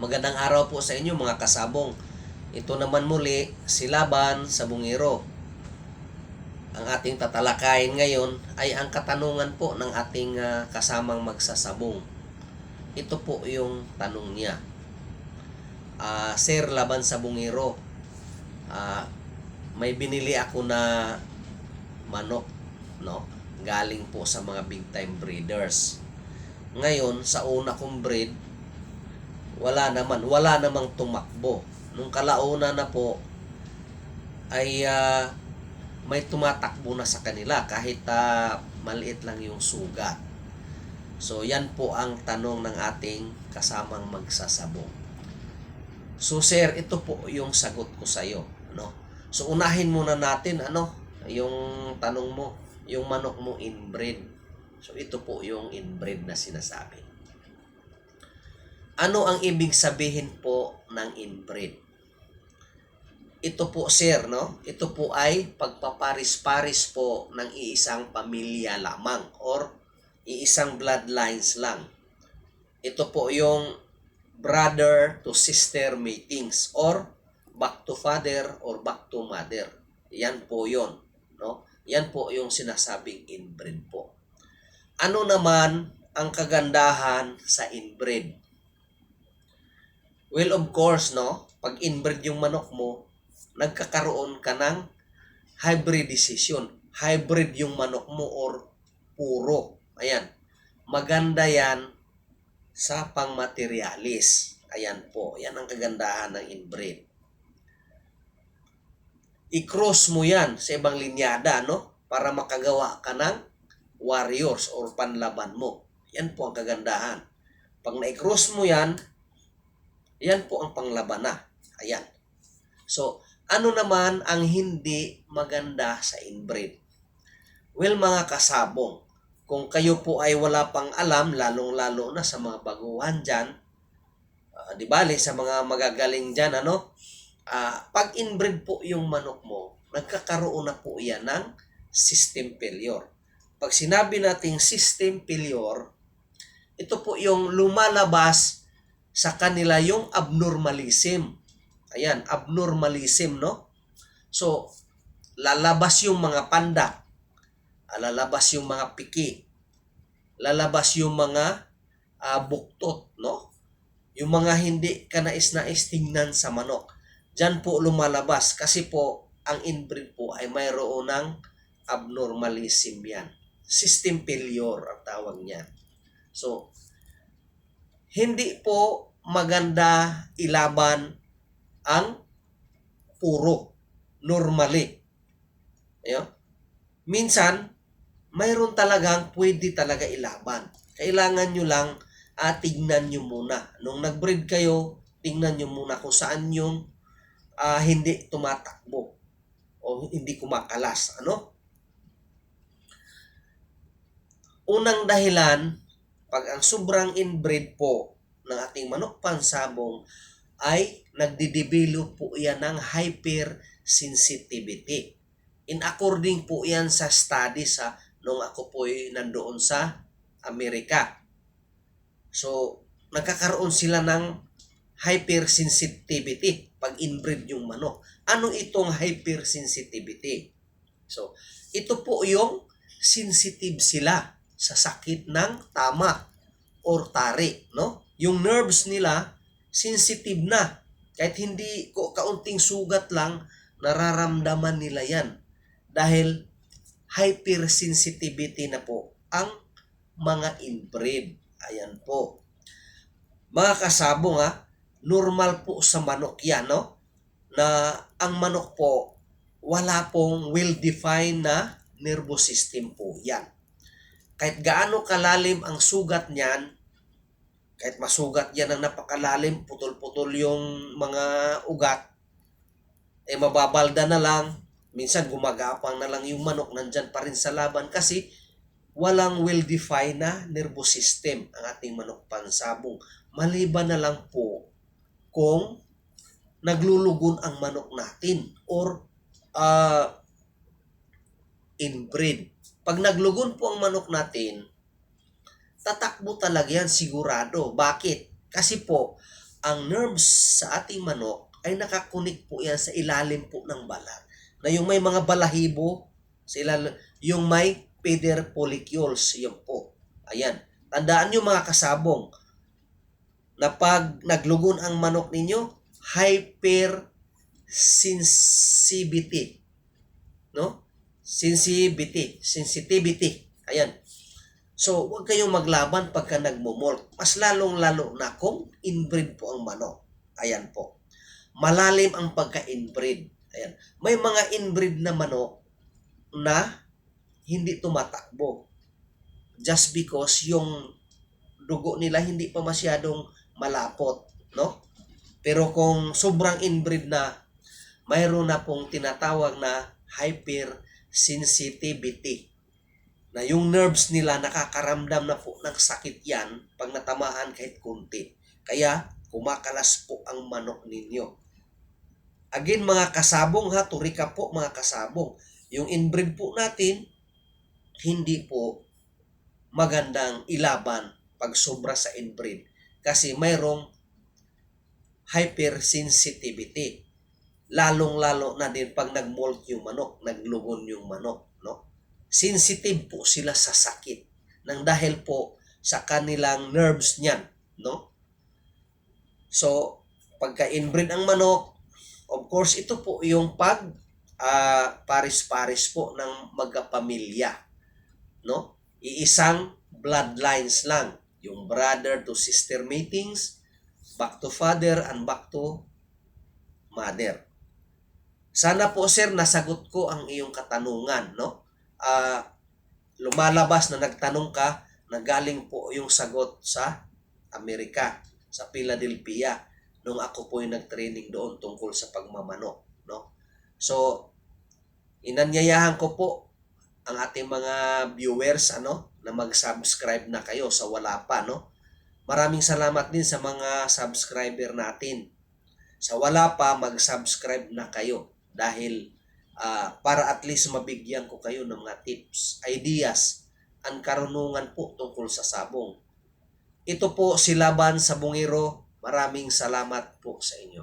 Magandang araw po sa inyo mga kasabong. Ito naman muli si Laban sa Bungiro. Ang ating tatalakayin ngayon ay ang katanungan po ng ating kasamang magsasabong. Ito po yung tanong niya. Sir Laban sa Bungiro, may binili ako na manok, no? Galing po sa mga big time breeders. Ngayon, sa una kong breed, wala namang tumakbo. Nung kalauna na po ay may tumatakbo na sa kanila kahit maliit lang yung sugat. So yan po ang tanong ng ating kasamang magsasabong. So sir, ito po yung sagot ko sa iyo, no? So unahin muna natin yung tanong mo, yung manok mo inbred. So ito po yung inbred na sinasabi. Ano ang ibig sabihin po ng inbred? Ito po sir, no? Ito po ay pagpaparis-paris po ng iisang pamilya lamang or iisang bloodlines lang. Ito po yung brother to sister matings or back to father or back to mother. Yan po yon, no? Yan po yung sinasabing inbred po. Ano naman ang kagandahan sa inbred? Well, of course, no? Pag inbred yung manok mo, nagkakaroon ka ng hybridization. Hybrid yung manok mo or puro. Ayan. Maganda yan sa pangmaterialis. Ayan po. Yan ang kagandahan ng inbred. I-cross mo yan sa ibang linyada, no? Para makagawa ka ng warriors or panlaban mo. Yan po ang kagandahan. Pag na-cross mo yan, yan po ang panglaban na. Ayan. So, ano naman ang hindi maganda sa inbred? Well, mga kasabong, kung kayo po ay wala pang alam, lalong-lalo na sa mga baguhan dyan, di bale, sa mga magagaling dyan, pag inbred po yung manok mo, nagkakaroon na po yan ng system failure. Pag sinabi nating system failure, ito po yung lumalabas sa kanila yung abnormalism. Ayan, abnormalism, no? So, lalabas yung mga pandak, lalabas yung mga piki, lalabas yung mga buktot, no? Yung mga hindi ka nais-nais tingnan sa manok. Diyan po lumalabas kasi po ang inbred po ay mayroon ng abnormalism yan. System failure ang tawag niya. So, hindi po maganda ilaban ang puro normally. Ayun. Minsan, mayroon talagang pwede talaga ilaban. Kailangan nyo lang tignan nyo muna. Nung nag-breed kayo, tingnan nyo muna kung saan yung hindi tumatakbo o hindi kumakalas. Unang dahilan, pag ang sobrang inbred po ng ating manok pansabong ay nagde-develop po yan ng hypersensitivity. In according po yan sa studies nung ako po ay nandoon sa Amerika. So, nagkakaroon sila ng hypersensitivity pag inbred yung manok. Ano itong hypersensitivity? So, ito po yung sensitive sila sa sakit ng tama or tari, no? Yung nerves nila sensitive na. Kahit hindi kaunting sugat lang, nararamdaman nila yan. Dahil hypersensitivity na po ang mga inbred. Ayan po. Mga kasabong normal po sa manok yan, no? Na ang manok po, wala pong well-defined na nervous system po yan. Kahit gaano kalalim ang sugat niyan, kahit masugat yan ng napakalalim, putol-putol yung mga ugat, mababalda na lang, minsan gumagapang na lang yung manok, nandyan pa rin sa laban kasi walang well-defined na nervous system ang ating manok pansabong. Maliban na lang po kung naglulugon ang manok natin or inbred. Pag naglugon po ang manok natin, tatakbo talaga yan sigurado. Bakit? Kasi po, ang nerves sa ating manok ay nakakunik po yan sa ilalim po ng balat. Na yung may mga balahibo, sa ilalim, yung may feather follicles, yun po. Ayan. Tandaan nyo mga kasabong, na pag naglugon ang manok ninyo, hypersensitivity. No? Sensitivity. Ayan. So, huwag kayong maglaban pagka nagmumolk. Mas lalong-lalo na kung inbreed po ang manok. Ayan po. Malalim ang pagka-inbreed. Ayan. May mga inbreed na manok na hindi tumatakbo. Just because yung dugo nila hindi pa masyadong malapot. No? Pero kung sobrang inbreed na, mayroon na pong tinatawag na hypersensitivity. Na yung nerves nila nakakaramdam na po ng sakit yan pag natamaan kahit kunti. Kaya kumakalas po ang manok ninyo. Again mga kasabong ha, to recap po mga kasabong, yung inbreed po natin, hindi po magandang ilaban pag sobra sa inbreed. Kasi mayroong hypersensitivity. Lalong-lalo na din pag nag-molt yung manok, naglugon yung manok. No? Sensitive po sila sa sakit nang dahil po sa kanilang nerves niyan, no? So, pagka inbreed ang manok, of course, ito po yung pag paris-paris po ng magkapamilya, no? Iisang bloodlines lang, yung brother to sister matings, back to father and back to mother. Sana po sir nasagot ko ang iyong katanungan, no? Lumalabas na nagtanong ka na galing po yung sagot sa Amerika, sa Philadelphia, nung ako po yung nag-training doon tungkol sa pagmamanok. No? So, inanyayahan ko po ang ating mga viewers na mag-subscribe na kayo sa wala pa. No? Maraming salamat din sa mga subscriber natin. Sa wala pa, mag-subscribe na kayo dahil para at least mabigyan ko kayo ng mga tips, ideas, ang karunungan po tungkol sa sabong. Ito po si Laban Sabongero. Maraming salamat po sa inyo.